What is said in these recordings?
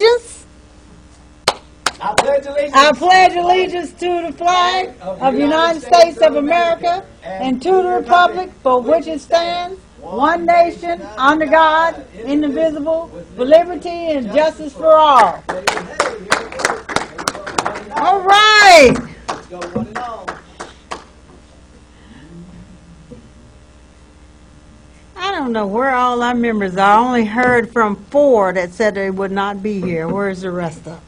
allegiance. I pledge allegiance. I pledge allegiance to the flag of the United States of America and to the republic for which it stands, one nation, under God, indivisible, with liberty and justice for all. All right. Let's go one and all. I don't know where all our members are. I only heard from 4 that said they would not be here. Where's the rest of them?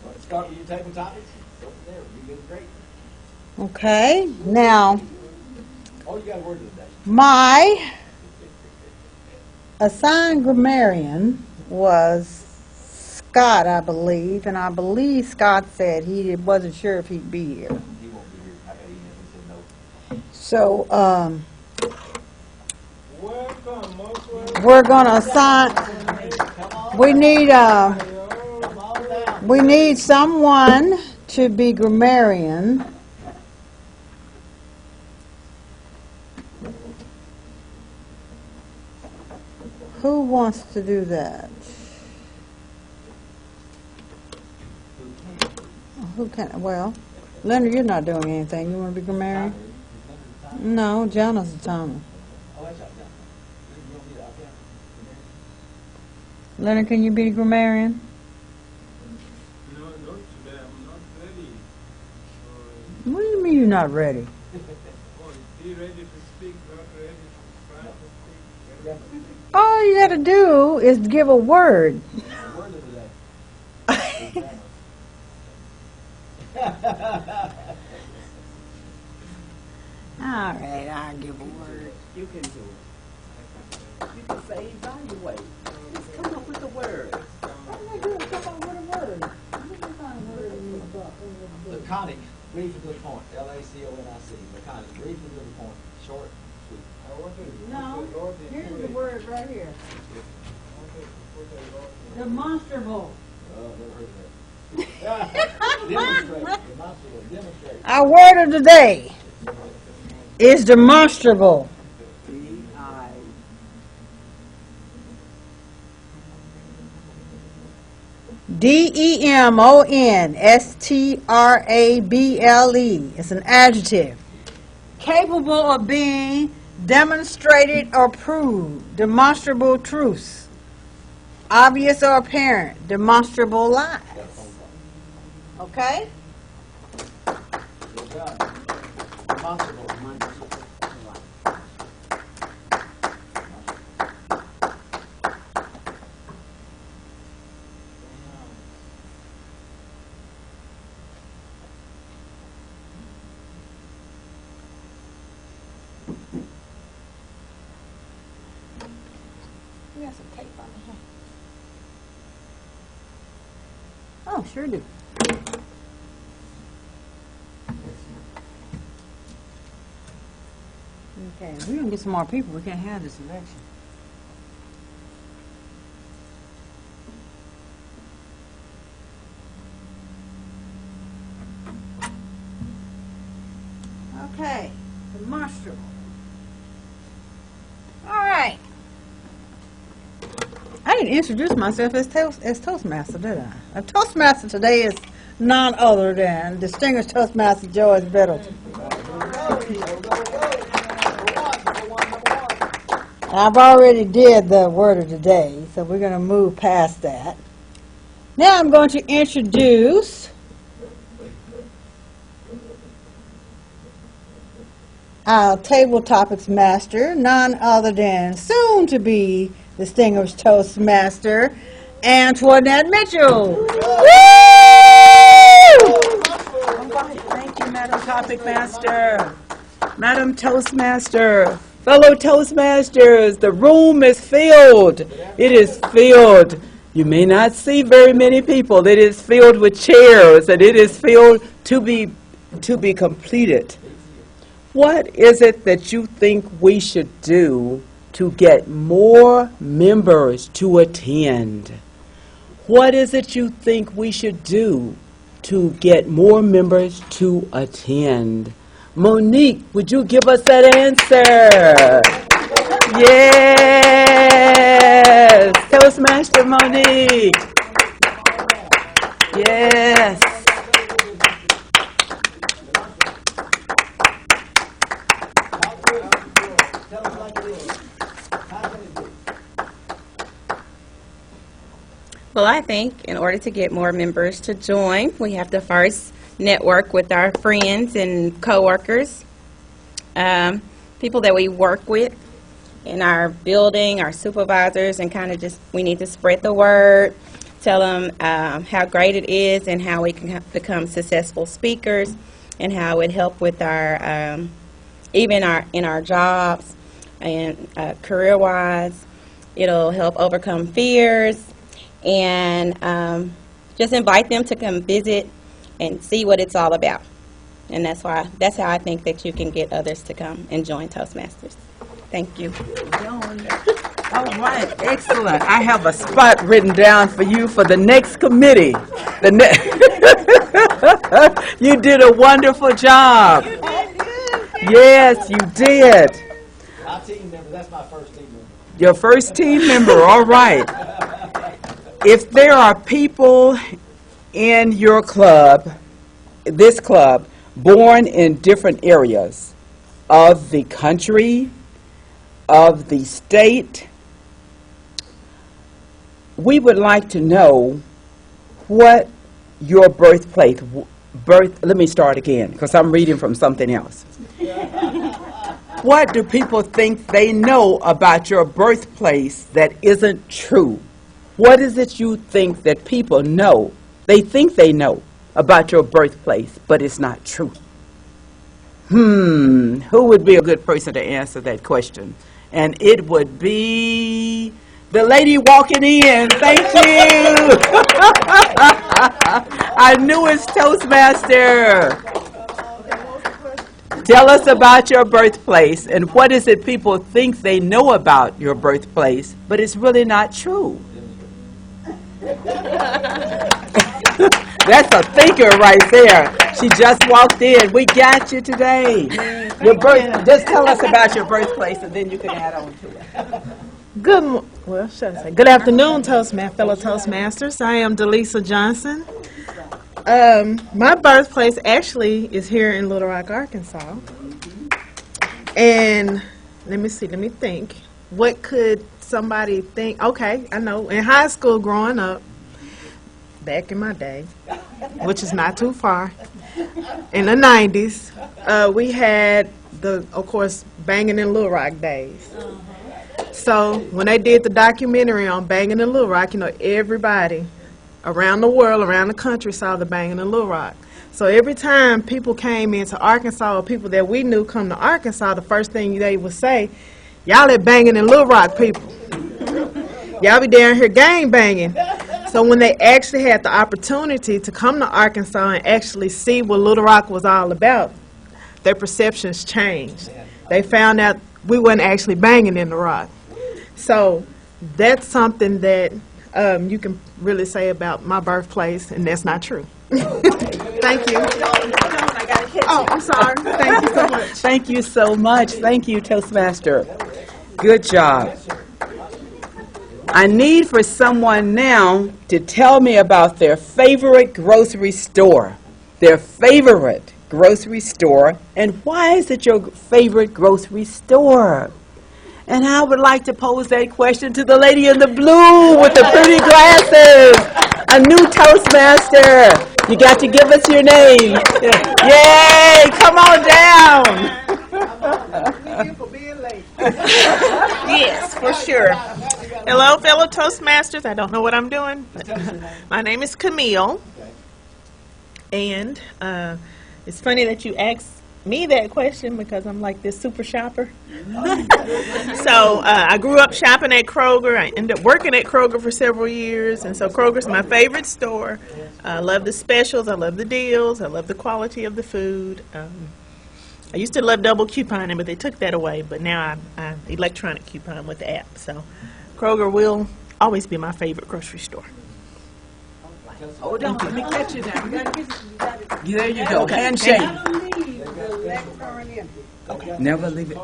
Let's start with you taking topics. Over there. You did great. Okay. Now, Oh, you got a word today. my assigned grammarian was Scott, I believe, and I believe Scott said he wasn't sure if he'd be here. He won't be here. I got email. He said no. So, we're gonna assign. We need someone to be grammarian. Who wants to do that? Who can? Well, Leonard, you're not doing anything. You want to be grammarian? No, Jonas is Thomas. Leonard, can you be grammarian? No, not today. I'm not ready. What do you mean you're not ready? Oh, be ready to speak, not ready to try to speak. All you got to do is give a word. The word of the day. All right, I'll give a word. You can do it. You can say evaluate. Just come up with a word. Laconic. Brief and to the point. L-A-C-O-N-I-C. Laconic. Brief and to the point. Short, sweet. No, here's the word right here. Demonstrable. Oh, never heard of that. Demonstrate. Demonstrable. Demonstrate. Our word of the day is demonstrable. D-I. Demonstrable. It's an adjective. Capable of being demonstrated or proved. Demonstrable truths. Obvious or apparent. Demonstrable lies. Okay? Good job. Demonstrable. We got some tape on here. Oh, sure do. Okay, we're gonna get some more people. We can't have this election. Okay, demonstrable. All right. I didn't introduce myself as Toastmaster, did I? A Toastmaster today is none other than distinguished Toastmaster George Middleton. I've already did the word of the day, so we're going to move past that. Now I'm going to introduce our table topics master, none other than soon to be distinguished Toastmaster Antoinette Mitchell. Woo! Thank you, Madam Topic Master. Madam Toastmaster, fellow Toastmasters, the room is filled. It is filled. You may not see very many people. It is filled with chairs, and it is filled to be completed. What is it that you think we should do to get more members to attend? What is it you think we should do to get more members to attend? Monique, would you give us that answer? Yeah. Yes, Toastmaster Monique. Yes. Tell us like it is. How can it be? Well, I think in order to get more members to join, we have to first network with our friends and coworkers, people that we work with in our building, our supervisors, and kind of just, we need to spread the word, tell them how great it is and how we can become successful speakers and how it help with our, even in our jobs and career-wise. It'll help overcome fears and just invite them to come visit and see what it's all about. And that's how I think that you can get others to come and join Toastmasters. Thank you. All right, excellent. I have a spot written down for you for the next committee. You did a wonderful job. Yes, you did. My team member, that's my first team member. Your first team member, all right. If there are people in your club, this club, born in different areas of the country, of the state, we would like to know what your birthplace, let me start again, because I'm reading from something else. What do people think they know about your birthplace that isn't true? What is it you think that people know? They think they know about your birthplace, but it's not true. Who would be a good person to answer that question? And it would be the lady walking in. Thank you. Our newest Toastmaster. Tell us about your birthplace and what is it people think they know about your birthplace, but it's really not true. That's a thinker right there. She just walked in. We got you today. Just tell us about your birthplace, and then you can add on to it. Good afternoon, fellow Toastmasters. I am Delisa Johnson. My birthplace actually is here in Little Rock, Arkansas. And let me think. What could somebody think? Okay, I know. In high school growing up, back in my day, which is not too far, in the 90s, we had of course, Banging in Little Rock days. So when they did the documentary on Banging in Little Rock, everybody around the world, around the country saw the Banging in Little Rock. So every time people came into Arkansas, or people that we knew come to Arkansas, the first thing they would say, y'all that Banging in Little Rock people. Y'all be down here gang banging. So when they actually had the opportunity to come to Arkansas and actually see what Little Rock was all about, their perceptions changed. They found out we weren't actually banging in the rock. So that's something that you can really say about my birthplace, and that's not true. Thank you. Oh, I'm sorry. Thank you so much. Thank you so much. Thank you, Toastmaster. Good job. I need for someone now to tell me about their favorite grocery store. Their favorite grocery store, and why is it your favorite grocery store? And I would like to pose that question to the lady in the blue with the pretty glasses, a new Toastmaster. You got to give us your name. Yay! Come on down. Yes, for sure. Hello, fellow Toastmasters. I don't know what I'm doing, but my name is Camille. And it's funny that you asked me that question because I'm like this super shopper. So I grew up shopping at Kroger. I ended up working at Kroger for several years, and so Kroger's my favorite store. I love the specials. I love the deals. I love the quality of the food. I used to love double couponing, but they took that away. But now I electronic coupon with the app. So Kroger will always be my favorite grocery store. Hold on, let me catch you now. There you go. Handshake. Okay. Never leave it.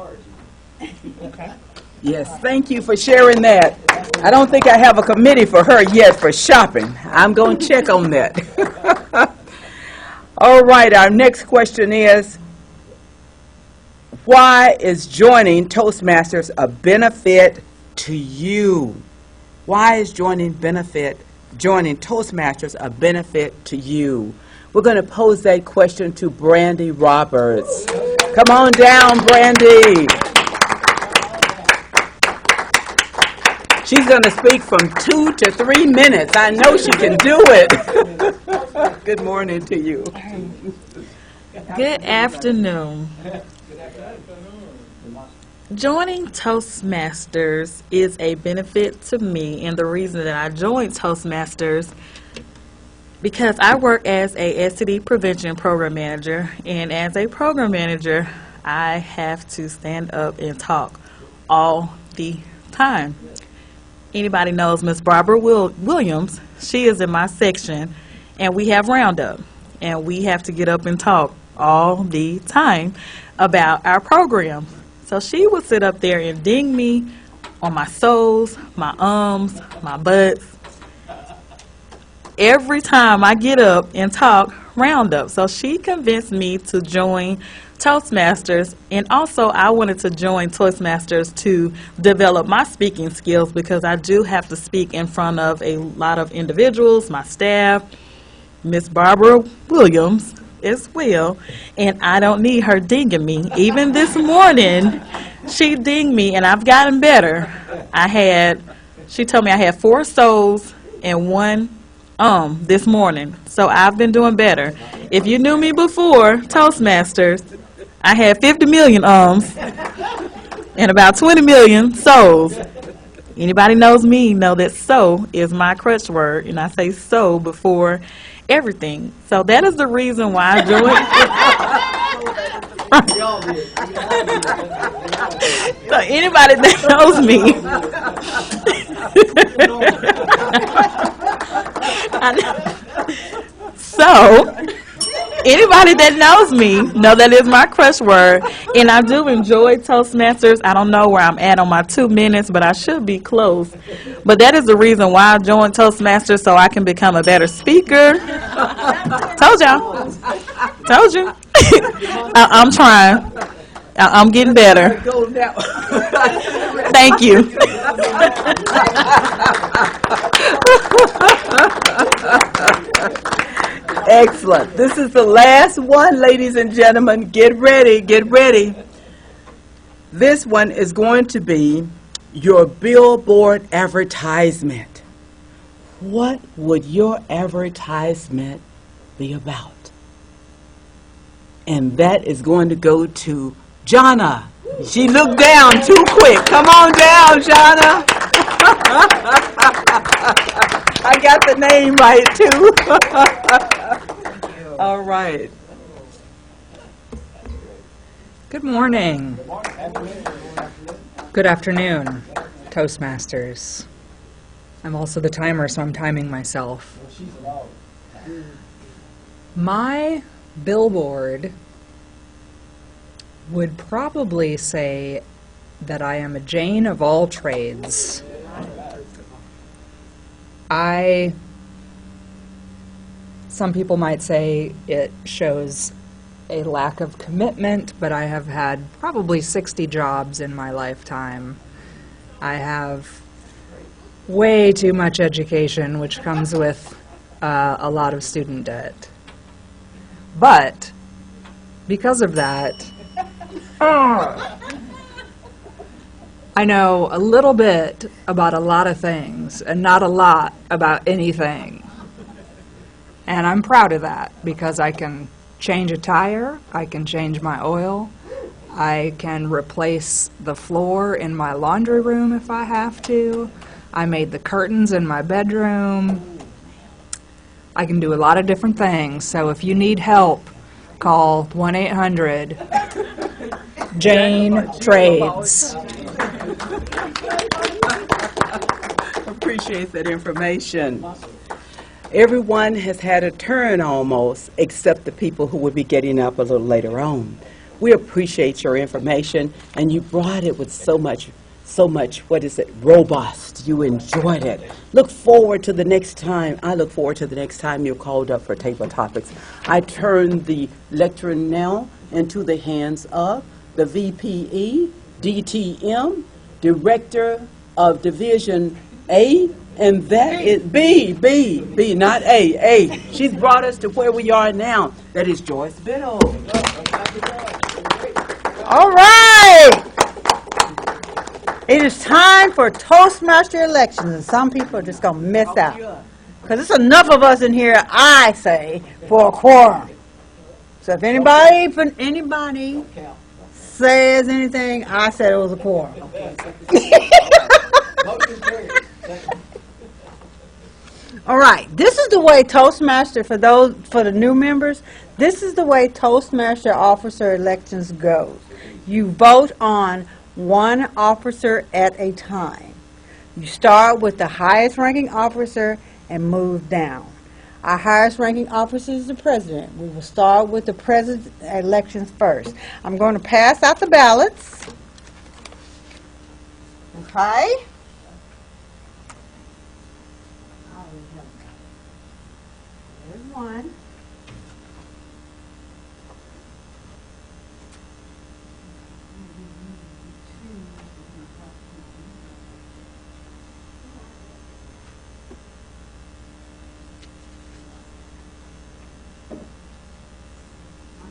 Okay. Yes, thank you for sharing that. I don't think I have a committee for her yet for shopping. I'm going to check on that. All right, our next question is, why is joining Toastmasters a benefit to you? Why is joining Toastmasters a benefit to you? We're going to pose that question to Brandy Roberts. Come on down, Brandy. She's going to speak from 2 to 3 minutes. I know she can do it. Good morning to you. Good afternoon. Joining Toastmasters is a benefit to me, and the reason that I joined Toastmasters because I work as a STD prevention program manager, and as a program manager, I have to stand up and talk all the time. Anybody knows Miss Barbara Williams, she is in my section, and we have Roundup, and we have to get up and talk all the time about our program. So she would sit up there and ding me on my so's, my ums, my buts, every time I get up and talk Roundup. So she convinced me to join Toastmasters, and also I wanted to join Toastmasters to develop my speaking skills because I do have to speak in front of a lot of individuals, my staff, Miss Barbara Williams as well, and I don't need her dinging me. Even this morning, she dinged me, and I've gotten better. She told me I had 4 so's and 1 this morning, so I've been doing better. If you knew me before Toastmasters, I had 50 million and about 20 million so's. Anybody knows me know that so is my crutch word, and I say so before everything. So that is the reason why I joined. So anybody that knows me, anybody that knows me know that is my crush word, and I do enjoy Toastmasters. I don't know where I'm at on my 2 minutes, but I should be close. But that is the reason why I joined Toastmasters, so I can become a better speaker. Told y'all. Told you. I'm trying. I'm getting better. Thank you. Excellent. This is the last one, ladies and gentlemen. Get ready, get ready. This one is going to be your billboard advertisement. What would your advertisement be about? And that is going to go to Jonna. She looked down too quick. Come on down, Jonna. I got the name right, too. All right. Good morning. Good afternoon, Toastmasters. I'm also the timer, so I'm timing myself. My billboard would probably say that I am a Jane of all trades. Some people might say it shows a lack of commitment, but I have had probably 60 jobs in my lifetime. I have way too much education, which comes with a lot of student debt. But because of that, I know a little bit about a lot of things and not a lot about anything. And I'm proud of that because I can change a tire, I can change my oil, I can replace the floor in my laundry room if I have to. I made the curtains in my bedroom. I can do a lot of different things. So if you need help, call 1-800 Trades. Appreciate that information. Everyone has had a turn almost, except the people who would be getting up a little later on. We appreciate your information, and you brought it with so much so much, robust. You enjoyed it. Look forward to the next time. I look forward to the next time you're called up for Table Topics. I turn the lectern now into the hands of the VPE, DTM, Director of Division A, and that is B, not A. She's brought us to where we are now. That is Joyce Biddle. All right. It is time for Toastmaster elections, and some people are just going to miss out. Because there's enough of us in here, I say, for a quorum. So if anybody says anything, I said it was a quorum. All right, this is the way Toastmaster, for the new members, this is the way Toastmaster officer elections goes. You vote on one officer at a time. You start with the highest ranking officer and move down. Our highest ranking officer is the president. We will start with the president elections first. I'm going to pass out the ballots. Okay. There's one.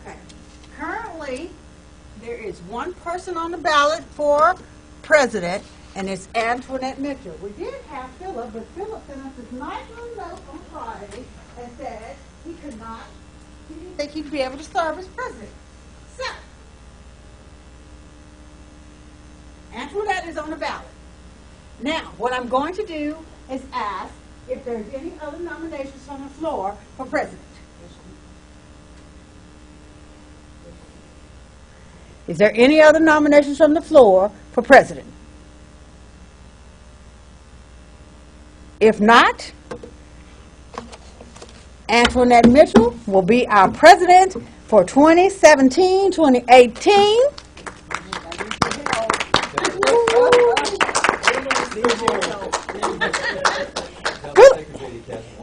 Okay. Currently, there is one person on the ballot for president, and it's Antoinette Mitchell. We did have Philip, but Philip sent us this nice little note on Friday and said he didn't think he'd be able to serve as president. So, Antoinette is on the ballot. Now, what I'm going to do is ask if there's any other nominations on the floor for president. Is there any other nominations from the floor for president? If not, Antoinette Mitchell will be our president for 2017-2018.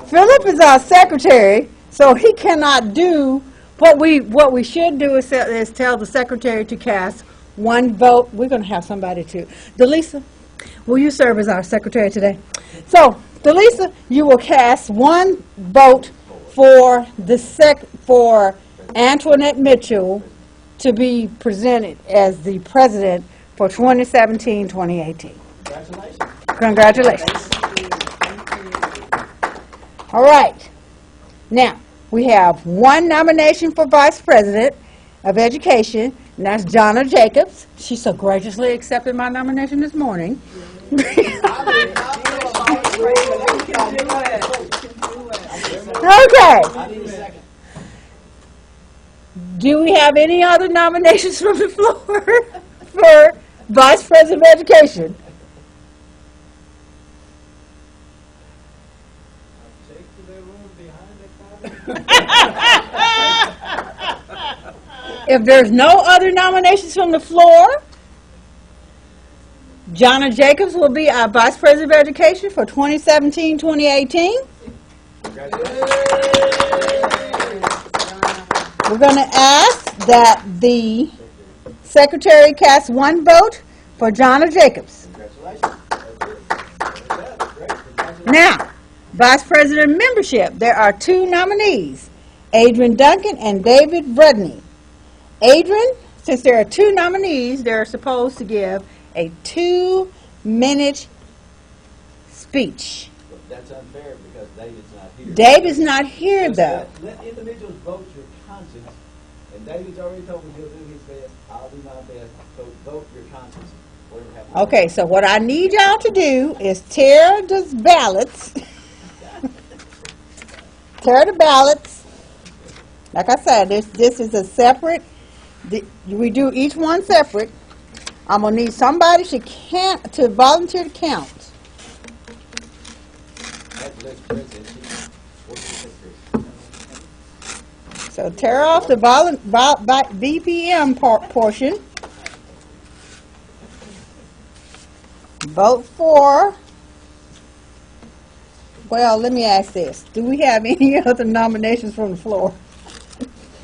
Philip is our secretary, so he cannot do what we should do is tell the secretary to cast one vote. We're going to have somebody too. Delisa, will you serve as our secretary today? So, Delisa, you will cast one vote for for Antoinette Mitchell to be presented as the president for 2017-2018. Congratulations. All right. Now, we have one nomination for Vice President of Education, and that's Jonna Jacobs. She so graciously accepted my nomination this morning. Okay. Do we have any other nominations from the floor for Vice President of Education? Take to the room behind the corner. If there's no other nominations from the floor, Jonna Jacobs will be our Vice President of Education for 2017-2018. We're going to ask that the secretary cast one vote for Jonna Jacobs. Now, Vice President membership, there are two nominees, Adrian Duncan and David Rudney. Adrian, since there are two nominees, they're supposed to give a 2-minute speech. That's unfair because David's not here. David's not here, Just though. Let individuals vote your conscience, and David's already told me he'll do his best. I'll do my best. So vote your conscience. Whatever happens. Okay, so what I need y'all to do is tear the ballots. Tear the ballots. Like I said, this is a separate. We do each one separate. I'm gonna need somebody to volunteer to count. So tear off the VPM portion. vote for. Well, let me ask this. Do we have any other nominations from the floor?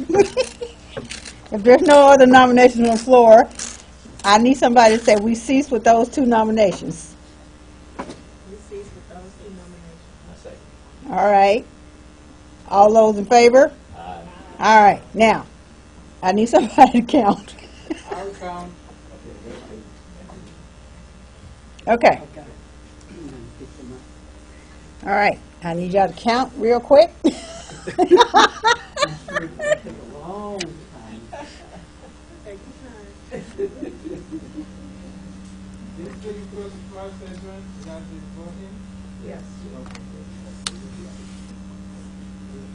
If there's no other nominations on the floor, I need somebody to say we cease with those two nominations. All right. All those in favor? All right. Now, I need somebody to count. I'll count. Okay. All right. I need y'all to count real quick. This thing goes across everyone, that is voting. Yes.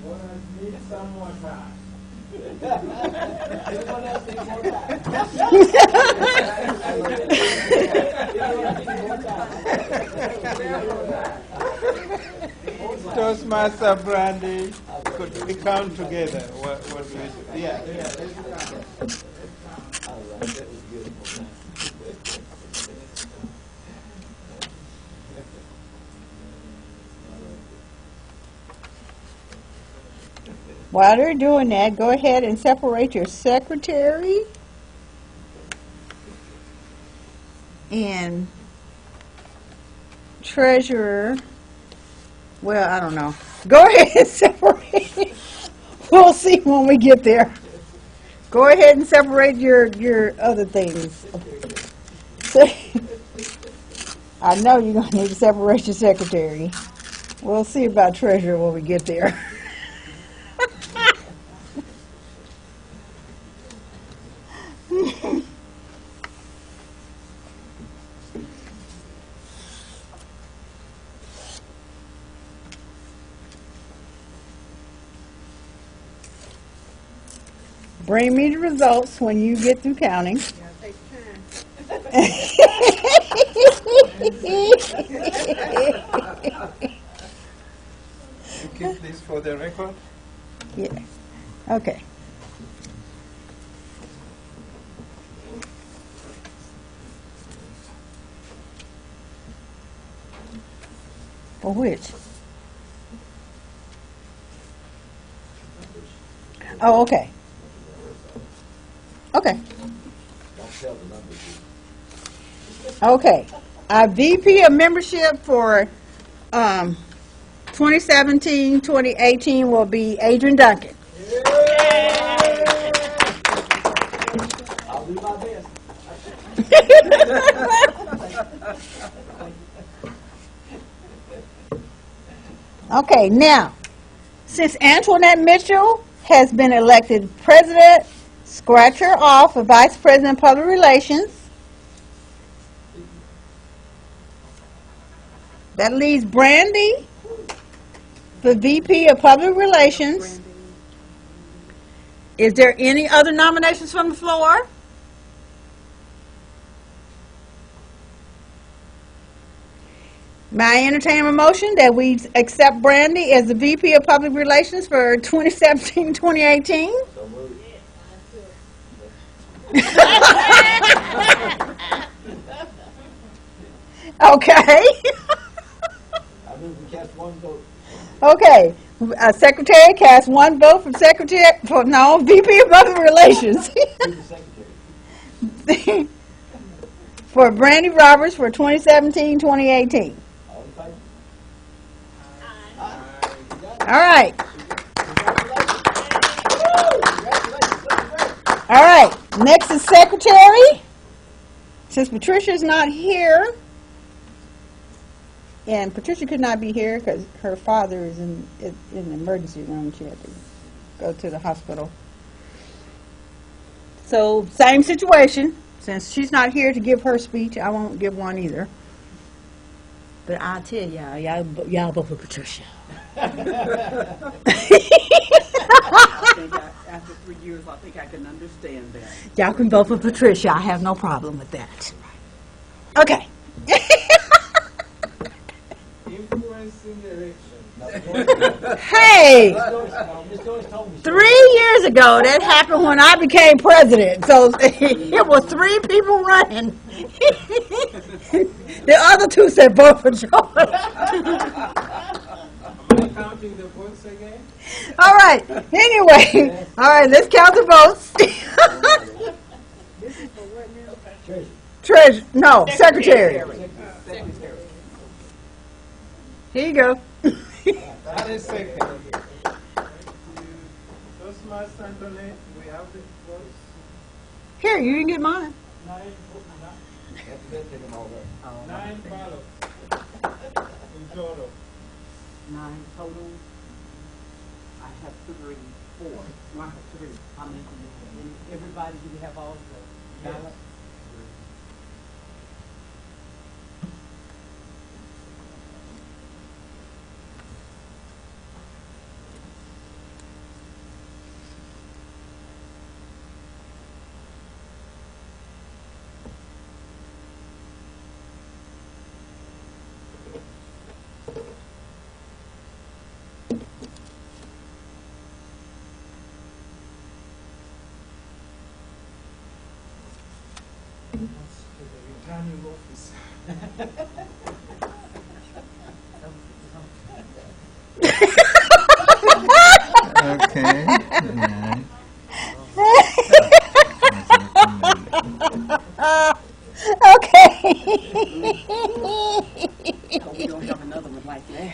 What I need some more time. Anyone else need more time? Toastmaster Brandy, could we count together? What do we do? Yeah. All right, that was beautiful. While they're doing that, go ahead and separate your secretary and treasurer. Well, I don't know. Go ahead and separate. We'll see when we get there. Go ahead and separate your other things. I know you're going to need to separate your secretary. We'll see about treasurer when we get there. Bring me the results when you get through counting. You keep this for the record? Yeah. Okay. For which? Oh, okay. Okay. Okay. Our VP of membership for 2017-2018 will be Adrian Duncan. I'll do my best. Okay, now, since Antoinette Mitchell has been elected president, scratch her off for vice president of public relations. That leaves Brandy for VP of public relations. Is there any other nominations from the floor? May I entertain a motion that we accept Brandy as the VP of Public Relations for 2017-2018? So moved. Okay. I move we cast one vote. Okay. Secretary cast one vote for secretary, for no, VP of Public Relations. Who's the secretary? For Brandy Roberts for 2017-2018. All in favor? All right. All right. Next is secretary. Since Patricia's not here, and Patricia could not be here because her father is in the emergency room. She had to go to the hospital. So same situation. Since she's not here to give her speech, I won't give one either. But I'll tell y'all vote for Patricia. After 3 years, I think I can understand that. Y'all can vote for Patricia. I have no problem with that. Okay. Influence comments in the election. Hey, Miss Joyce told me. 3 years ago, that happened when I became president. So it was 3 people running. The other 2 said vote for Joyce. Am I counting the votes again? All right. Anyway, all right. Let's count the votes. Treasurer, no, secretary. Here you go. That is second. Toastmaster Antoinette, we have the votes. Here, you can get mine. 9 ballots in total. 9 total. I have 3, 4. No, I have 3. How many? Everybody, do you have all the ballots? To the returning officer. Okay. Nine. Okay. Hope we don't have another one like that.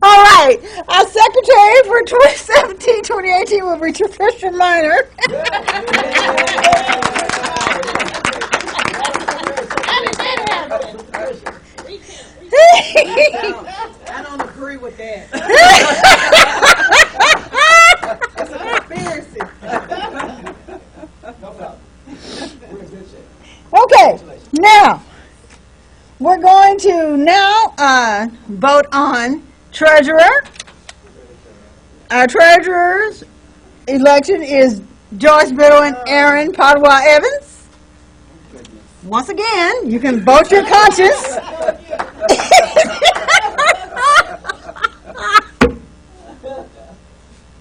All right. Our secretary for 2017-2018 will be Tricia Minor. I don't agree with that. That's a conspiracy. No problem. We're in good shape. Okay. Now, we're going to now vote on treasurer. Our treasurer's election is Joyce Biddle and Aaron Padua Evans. Once again, you can vote your conscience.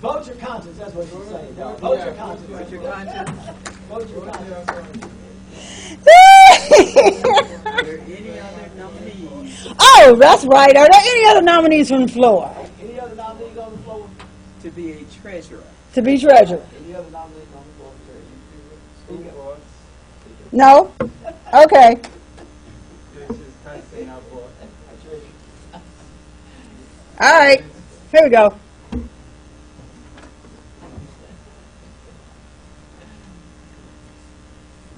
Vote your conscience, that's what you're saying. Vote your conscience. Vote your conscience. Vote your conscience. Are there any other nominees Oh, that's right. Are there any other nominees from the floor Any other nominees on the floor? to be a treasurer? to be treasurer? Any other nominees on the floor? Speak up. Votes. No? Okay. This is casting our vote. All right. Here we go.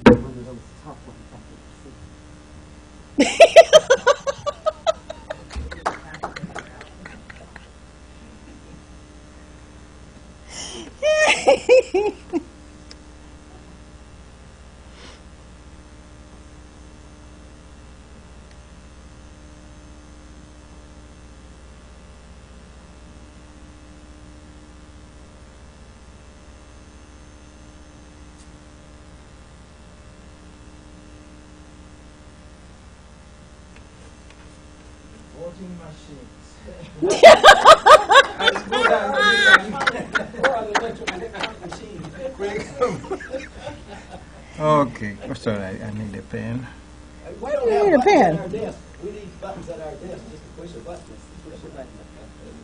One of those tough ones I can see. Voting machines. Okay. Oh, sorry, I need a pen. We don't You have need a buttons pen. at our desk. We need buttons at our desk just to push a button. Push a button.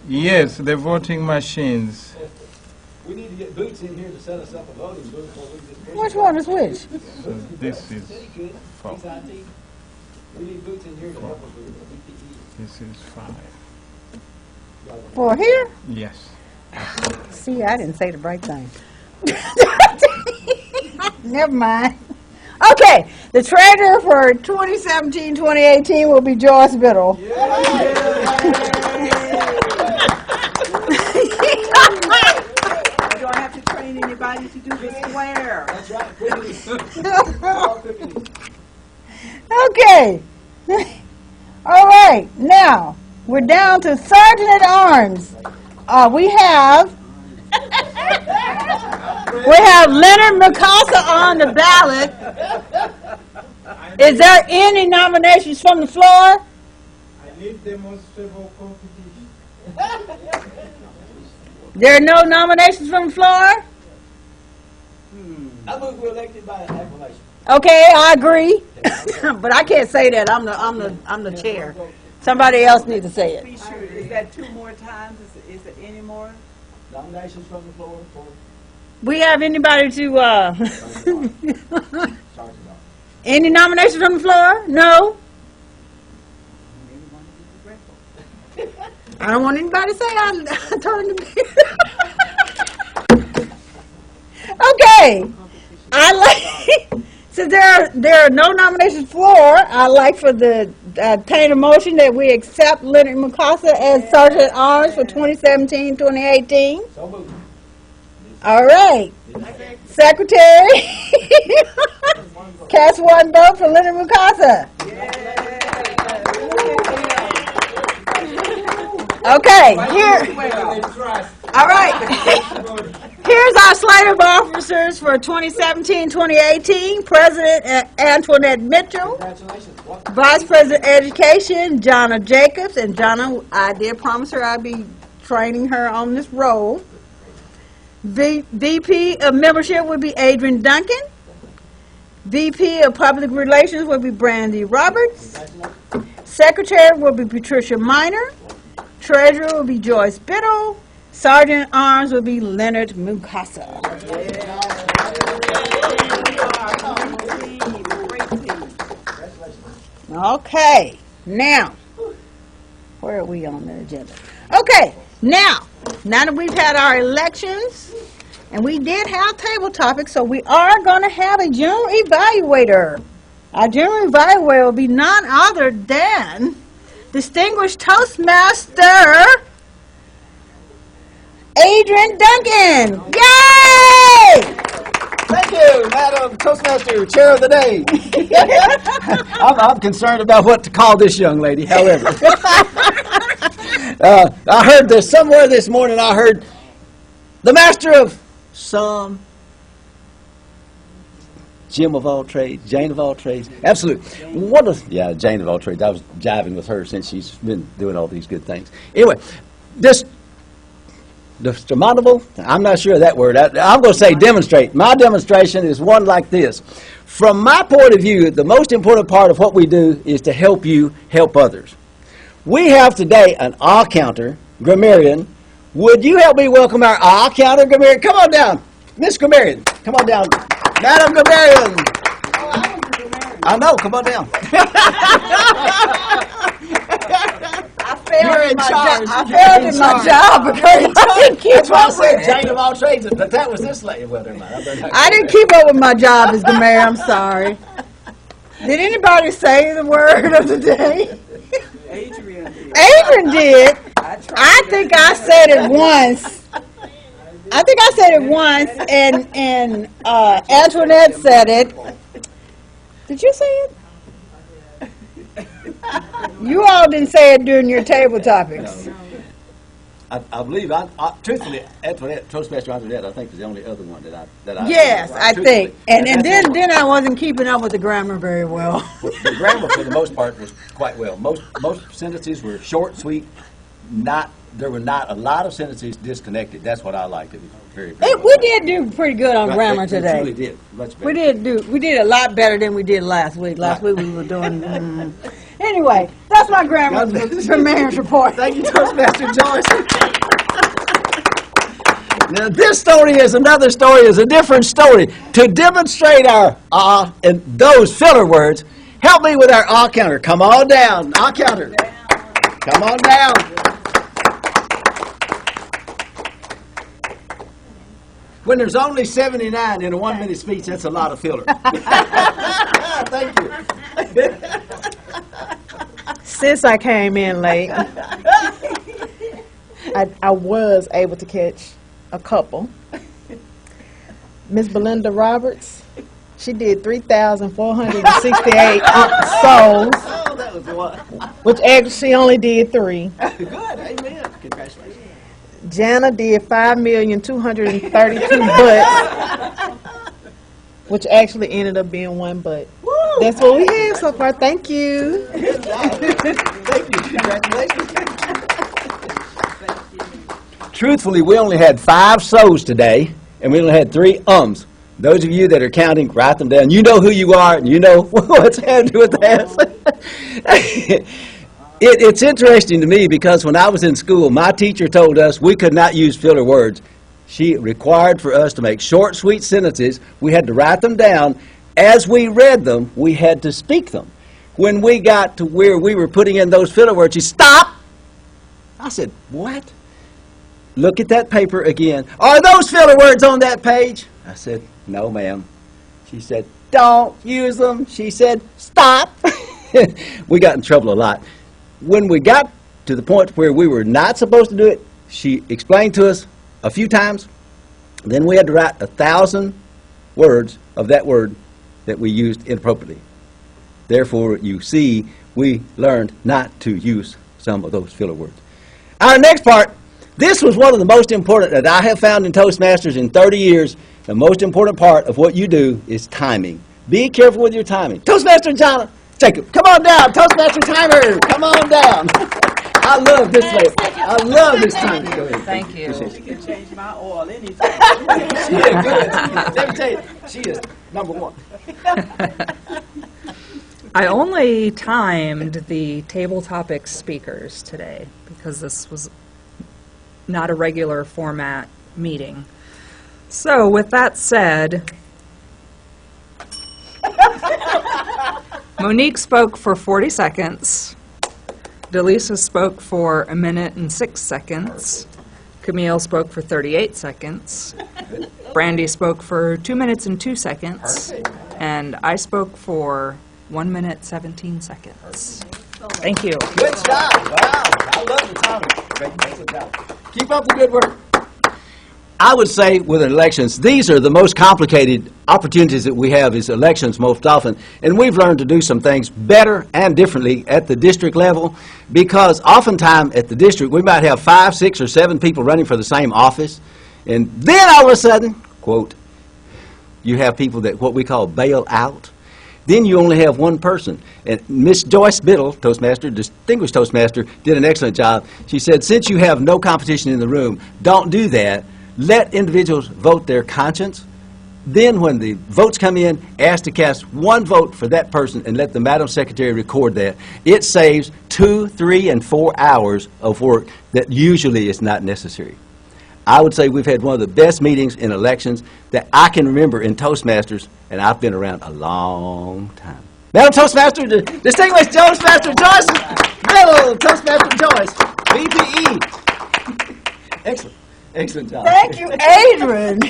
Yes, the voting machines. We need to get Boots in here to set us up a voting booth before we just push Which it. one is which? So this is Said he could. 4. He's IT. We need Boots in here to help us with the PPE. This is 5. For here? Yes. See, I didn't say the right thing. Never mind. Okay, the treasurer for 2017-2018 will be Joyce Biddle. You don't have to train anybody to do the square. That's right. Quickly. All quickly. Okay. All right, now we're down to Sergeant at Arms. We have Leonard Mikasa on the ballot. Is there any nominations from the floor? I need demonstrable competition. There are no nominations from the floor? I move we're elected by acclamation. Okay, I agree. But I can't say that. I'm the chair. Somebody else needs to say it. Be sure, is that 2 more times? Is it any more? Nominations from the floor for We have anybody to, Sergeant Arms. any nominations from the floor? No? I don't want anybody to say I turned the Okay. I like, since there are no nominations floor, I like for the obtain a motion that we accept Leonard Mukasa as Sergeant at Arms for 2017-2018. So moved. All right. Secretary, cast one vote for Leonard Mukasa. Okay, all right. Here's our slate of officers for 2017-2018. President Antoinette Mitchell. Congratulations. Welcome. Vice President Education, Jonna Jacobs. And Jonna, I did promise her I'd be training her on this role. VP of Membership would be Adrian Duncan. VP of Public Relations would be Brandy Roberts. Secretary would be Patricia Minor. Treasurer would be Joyce Biddle. Sergeant at Arms would be Leonard Mukasa. Okay, now, where are we on the agenda? Okay, now that we've had our elections, and we did have table topics, so we are going to have a general evaluator. Our general evaluator will be none other than Distinguished Toastmaster Adrian Duncan. Yay! Thank you, Madam Toastmaster, Chair of the Day. I'm concerned about what to call this young lady, however. I heard this somewhere this morning, I heard the master of some, Jim of all trades, Jane of all trades. Absolutely. Yeah, Jane of all trades. I was jiving with her since she's been doing all these good things. Anyway, this demonstrable, I'm not sure of that word. I'm going to say demonstrate. My demonstration is one like this. From my point of view, the most important part of what we do is to help you help others. We have today an awe counter, grammarian. Would you help me welcome our awe counter, grammarian? Come on down. Miss Grammarian, come on down. Madam Grammarian. I know, come on down. You're in charge. I failed in my job because I didn't keep That's why I up said with Jane of all trades, but that was this lady. Well, never mind. I didn't keep up with my job as Mayor. I'm sorry. Did anybody say the word of the day? Adrian did. Adrian did. I think I said it once. And Antoinette said it. Did you say it? You all didn't say it during your table topics. I believe, truthfully, Antoinette, Toastmaster Antoinette, I think is the only other one that I. Yes, I think. truthfully. And then I wasn't keeping up with the grammar very well. The grammar, for the most part, was quite well. Most sentences were short, sweet. There were not a lot of sentences disconnected. That's what I liked. It was very, very We did do pretty good on grammar They today. truly did. Much better. We did a lot better than we did last week. Last week we were doing. Anyway, that's my grammar report. Thank you, Toastmaster Joyce. Now, this story is another story, is a different story. To demonstrate our and those filler words, help me with our counter. Come on down. Counter. Come on down. When there's only 79 in a 1 minute speech, that's a lot of filler. Thank you. Since I came in late, I was able to catch a couple. Miss Belinda Roberts, she did 3,468 souls, Oh, that was the one. which actually she only did 3. Good. Amen. Congratulations. Jana did 5,232 butts, which actually ended up being 1 butt. Woo! That's what we have so far. Thank you. Thank you. Congratulations. Truthfully, we only had 5 so's today, and we only had 3 ums. Those of you that are counting, write them down. You know who you are, and you know what's happening with that. It's interesting to me because when I was in school, my teacher told us we could not use filler words. She required for us to make short, sweet sentences. We had to write them down. As we read them, we had to speak them. When we got to where we were putting in those filler words, she stopped. I said, what? Look at that paper again. Are those filler words on that page? I said, no, ma'am. She said, don't use them. She said, stop. We got in trouble a lot. When we got to the point where we were not supposed to do it, she explained to us a few times. Then we had to write 1,000 words of that word that we used inappropriately. Therefore, you see, we learned not to use some of those filler words. Our next part, this was one of the most important that I have found in Toastmasters in 30 years. The most important part of what you do is timing. Be careful with your timing. Toastmaster John, Jacob, come on down. Toastmaster timer, come on down. I love this lady. I love this timing. Go ahead. Thank you. Appreciate You can change my oil anytime. She is good. Let me tell you, she is number 1. I only timed the table topics speakers today because this was not a regular format meeting. So with that said, Monique spoke for 40 seconds. Delisa spoke for 1 minute and 6 seconds. Camille spoke for 38 seconds. Brandy spoke for 2 minutes and 2 seconds. And I spoke for 1 minute, 17 seconds. Thank you. Good job. Wow. I love the timing. Great job. Keep up the good work. I would say with elections, these are the most complicated opportunities that we have is elections most often. And we've learned to do some things better and differently at the district level because oftentimes at the district we might have 5, 6, or 7 people running for the same office. And then all of a sudden, quote, you have people that what we call bail out. Then you only have one person. And Miss Joyce Biddle, Toastmaster, distinguished Toastmaster, did an excellent job. She said, since you have no competition in the room, don't do that. Let individuals vote their conscience. Then when the votes come in, ask to cast 1 vote for that person and let the Madam Secretary record that. It saves 2, 3, and 4 hours of work that usually is not necessary. I would say we've had one of the best meetings in elections that I can remember in Toastmasters, and I've been around a long time. Madam Toastmaster, distinguished Toastmaster Joyce Biddle, Toastmaster Joyce, VPE. Excellent. Excellent job. Thank you, Adrian,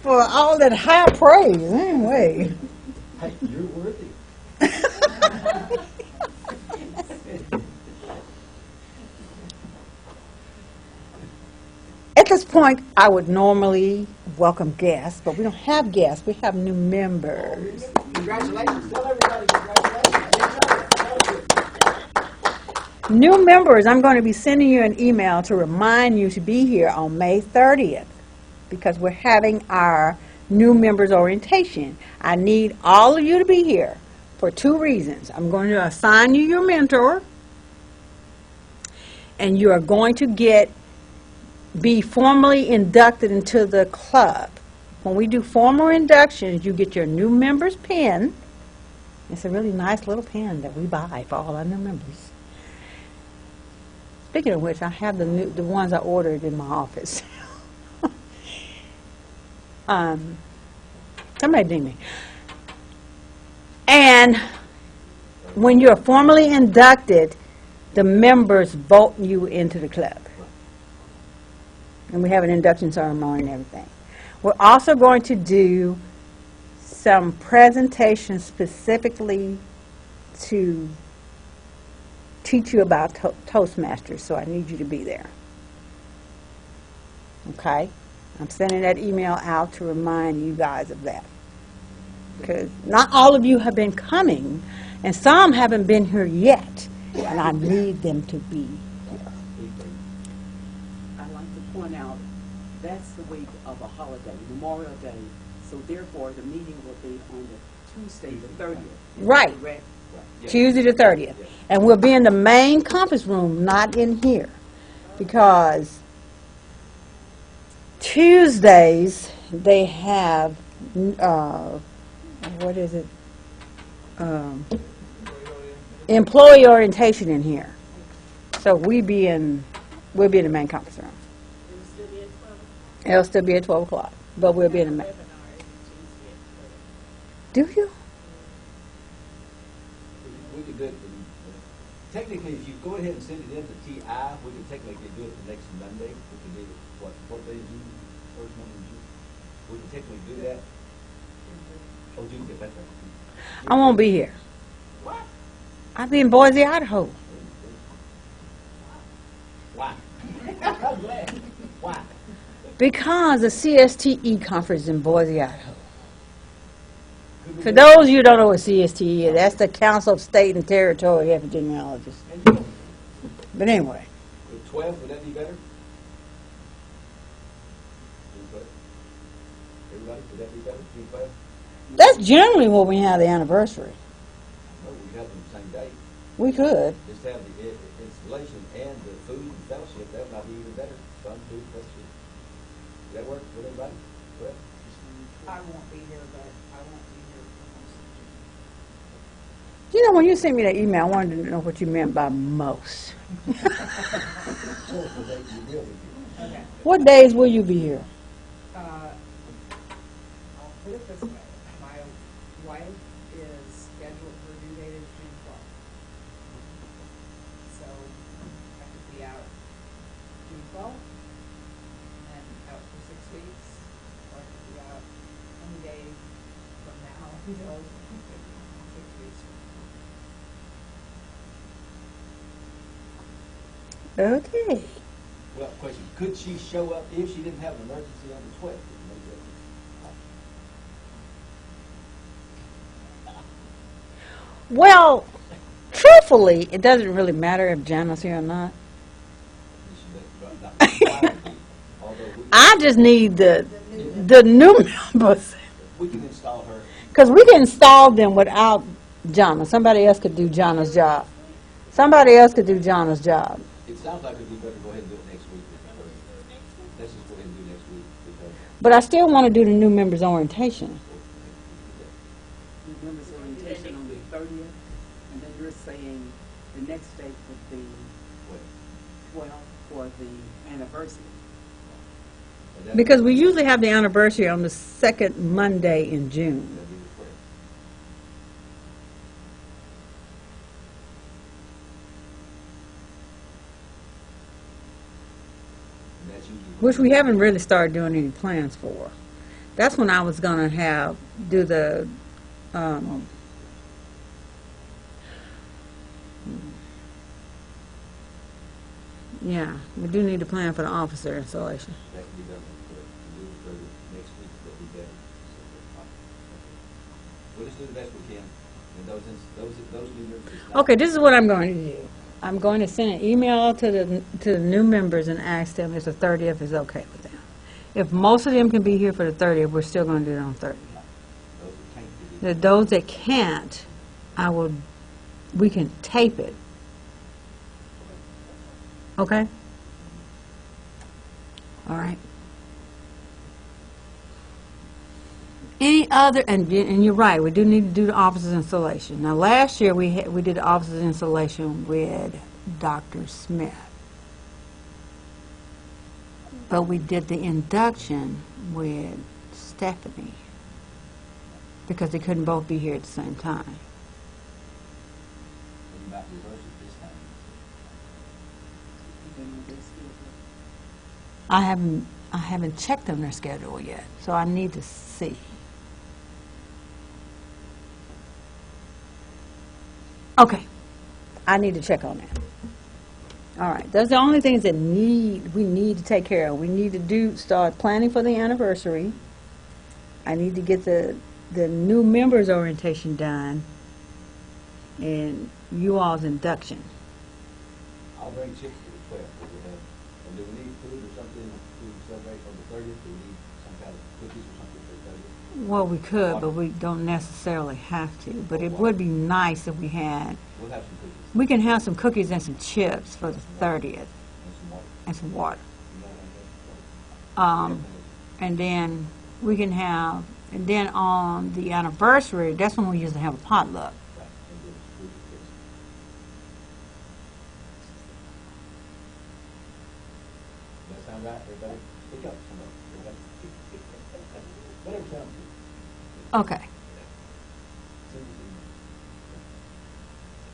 for all that high praise. Anyway. Hey, you're worthy. At this point, I would normally welcome guests, but we don't have guests. We have new members. Congratulations. Tell everybody congratulations. New members, I'm going to be sending you an email to remind you to be here on May 30th because we're having our new members orientation. I need all of you to be here for 2 reasons. I'm going to assign you your mentor, and you are going to be formally inducted into the club. When we do formal inductions, you get your new member's pen. It's a really nice little pen that we buy for all our new members. Speaking of which, I have the ones I ordered in my office. Somebody ding me. And when you're formally inducted, the members vote you into the club. And we have an induction ceremony and everything. We're also going to do some presentations specifically to teach you about Toastmasters, so I need you to be there. Okay? I'm sending that email out to remind you guys of that. Because not all of you have been coming, and some haven't been here yet, and I need them to be here. I'd like to point out, that's the week of a holiday, Memorial Day, so therefore the meeting will be on the Tuesday, the 30th. Right. Correct? Tuesday the 30th. And we'll be in the main conference room, not in here. Because Tuesdays, they have, what is it? Employee orientation in here. So we'll be in the main conference room. It'll still be at 12 o'clock, but we'll be in the main. Do you? We could do it, technically, if you go ahead and send it in to TI, we could technically do it the next Monday. We could do it, what day is June? First Monday in June? We could technically do that. Oh, June, that's right. I won't be here. What? I'll be in Boise, Idaho. Why? I'm glad. Why? Because the CSTE conference is in Boise, Idaho. For those of you who don't know what CSTE is, that's the Council of State and Territory Epidemiologists. But anyway, With 12, would that be better? Everybody, would that be better? June 12? that's generally when we have the anniversary. No, we have them the same day. We could. Just have the installation and the food and fellowship, that might be even better. Fun, food, fellowship. Does that work with everybody? Well, I won't be here, but I won't be here for most of You know, when you sent me that email, I wanted to know what you meant by most. What days will you be here? I'll put it this way, my wife is scheduled for due date is June 12th. So I could be out June 12th and out for 6 weeks, or I could be out any day from now until 6 weeks. Okay. well, question, could she show up if she didn't have an emergency on the 12th? Well, truthfully, it doesn't really matter if Jana's here or not. I just need the new members. We can install her. Because we can install them without Jana. Somebody else could do Jana's job. Somebody else could do Jana's job. It sounds like it'd be better to go ahead and do it next week. Let's just go ahead and do next week. Because But I still want to do the new members orientation. Members orientation on the 30th, and then you're saying the next date would be 12 for the anniversary. Because we usually have the anniversary on the second Monday in June. that'd be the 12th. And that's usually Which we haven't really started doing any plans for. That's when I was going to do the, yeah, we do need to plan for the officer installation. that can be done. We'll do it for the next week, that'd be better. We'll just do the best we can. And those new members. it's not- Okay, this is what I'm going to do. I'm going to send an email to the new members and ask them if the 30th is okay with them. If most of them can be here for the 30th, we're still going to do it on 30th. Those who can't be. Those that can't, we can tape it. Okay? All right. Any other, and you're right, we do need to do the officers installation. Now, last year, we did the officers installation with Dr. Smith. But we did the induction with Stephanie, because they couldn't both be here at the same time. You might reverse it this time. I haven't checked on their schedule yet, so I need to see. Okay, I need to check on that. All right, those are the only things that we need to take care of. We need to start planning for the anniversary. I need to get the new members orientation done, and you all's induction. I'll bring chips to the 12th. And do we need food or something to celebrate on the 30th? Do we need some kind of cookies or something for the 30th? Well, we could, but we don't necessarily have to. But it would be nice if we had. We can have some cookies and some chips for the 30th. And some water. And then we can have, and then on the anniversary, that's when we usually have a potluck. Okay.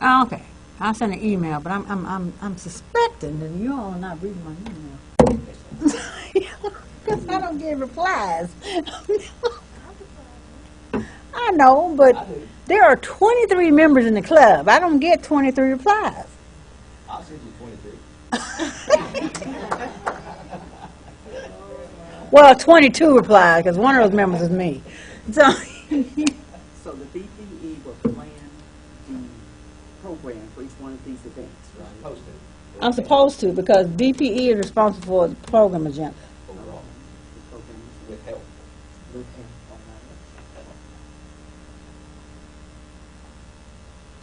Okay. I'll send an email, but I'm suspecting that you all are not reading my email. Because I don't get replies. I know, but there are 23 members in the club. I don't get 23 replies. I'll send you 23. Well, 22 replies, because one of those members is me. So, So the BPE will plan the program for each one of these events, right? I'm supposed to, because BPE is responsible for the program agenda. Overall, The program with help. with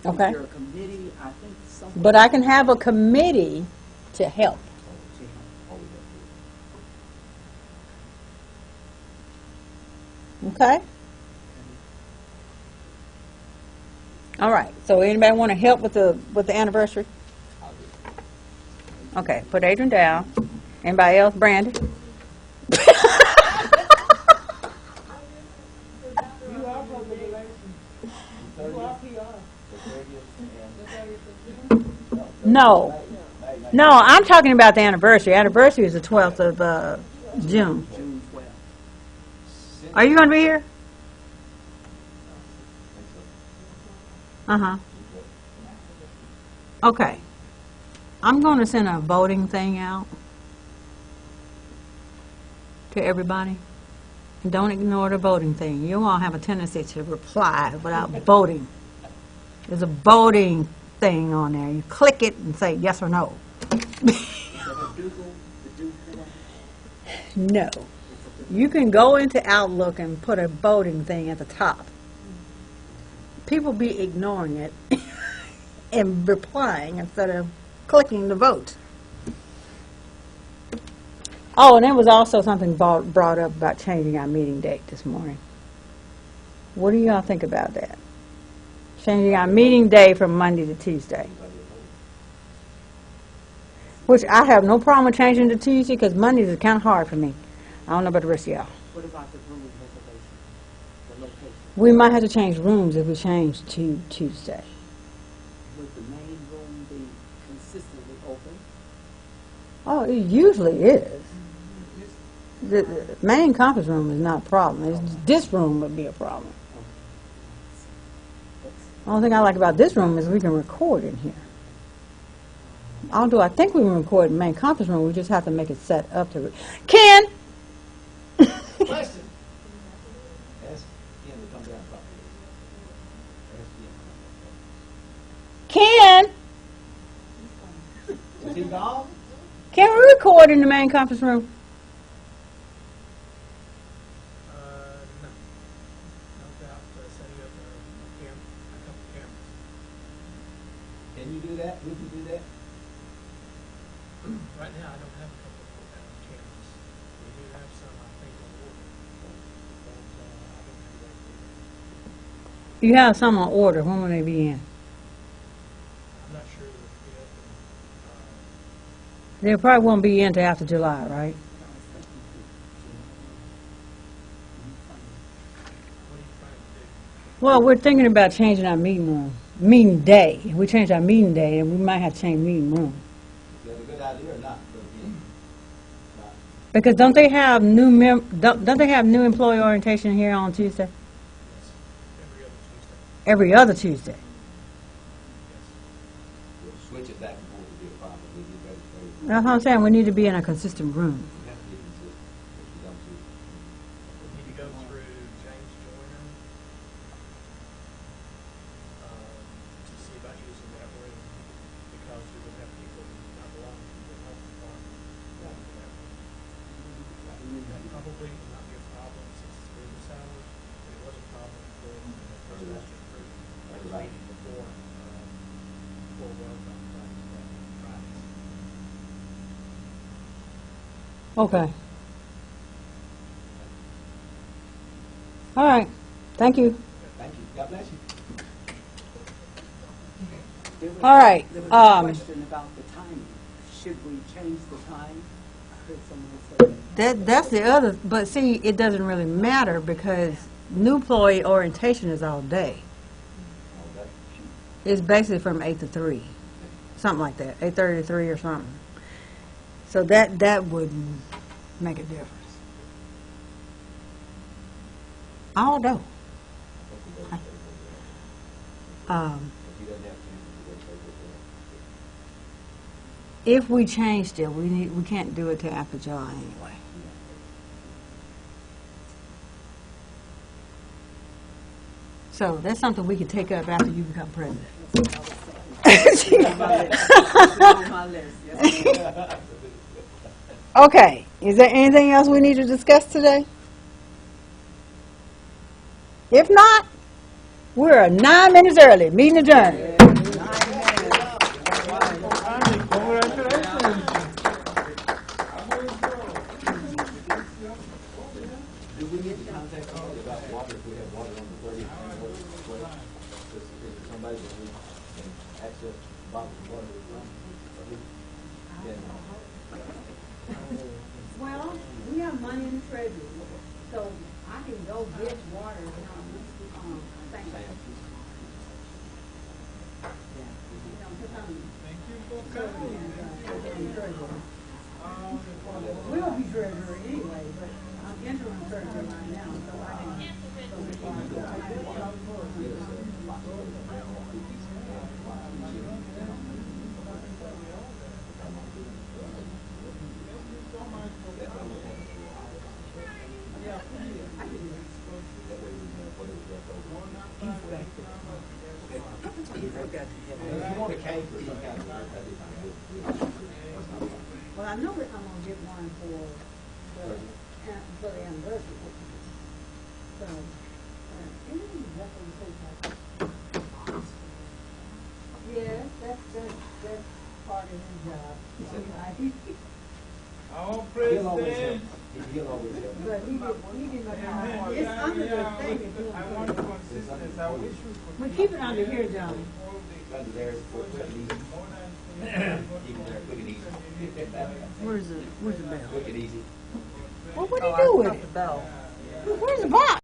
Okay? Is there a committee, I think some. But I can have a committee to help. Okay? All right. So anybody want to help with the anniversary? Okay. Put Adrian down. Anybody else? Brandy? No. No, I'm talking about the anniversary. Anniversary is the 12th of June. June 12th. Are you going to be here? Uh-huh. Okay. I'm going to send a voting thing out to everybody. And don't ignore the voting thing. You all have a tendency to reply without voting. There's a voting thing on there. You click it and say yes or no. No. You can go into Outlook and put a voting thing at the top. People be ignoring it and replying instead of clicking the vote. Oh, and there was also something brought up about changing our meeting date this morning. What do y'all think about that? Changing our meeting day from Monday to Tuesday. Which I have no problem with changing to Tuesday because Mondays is kind of hard for me. I don't know about the rest of y'all. What about the room reservation, the location? We might have to change rooms if we change to Tuesday. Would the main room be consistently open? Oh, it usually is. The main conference room is not a problem. This room would be a problem. The only thing I like about this room is we can record in here. Although I think we can record in the main conference room, we just have to make it set up to. Ken! Question. Ask Ken to come down properly. Ask Ken! Ken. Is he gone? Can we record in the main conference room? No. No doubt setting up a couple cameras. Can you do that? Would you do that? Right now, I don't have a couple of cameras. We do have some, I think, on order. But I don't have that. You have some on order. When will they be in? I'm not sure if They probably won't be in until after July, right? what are you trying to do? Well, we're thinking about changing our meeting day. If we change our meeting day, then we might have to change meeting room. Is that a good idea or not? Because don't they have don't they have new employee orientation here on Tuesday? Every other Tuesday. Every other Tuesday. We'll switch it back and forth to be a problem. We'll get ready for it. That's what I'm saying. We need to be in a consistent room. We have to be consistent. If we don't do it. We need to go through James Joyner to see about using that room because we would have people not belonging to the health department going to that room. That probably will not be a problem since it's business hours. Okay. All right, thank you. Thank you. God bless you. All right, There was a question about the timing. Should we change the time? I heard someone say that's the other, but see, it doesn't really matter because new employee orientation is all day. It's basically from 8 to 3, something like that, 8:30 to 3 or something. So that would make a difference. I don't know. If we changed it, we can't do it till after July anyway. So that's something we could take up after you become president. on my list. Yes. Okay, is there anything else we need to discuss today? If not, we're 9 minutes early. Meeting adjourned. Well, we have money in the treasury, so I can go get water and thank you. We'll be treasurer anyway, but I'm interim treasurer right now, so I can go get water. Well, I know that I'm gonna get one for the anniversary. So, yes, that's part of his job. Our He'll always president. help. He'll always help. But he didn't know how. It's under the thing. if you I want want to put it. consistency. I wish we could. But keep it under here, John. Under there, it's quick and easy. Keep it there, quick and easy. Where's the bell? Quick and easy. Well, what do you do with it? Where's the box?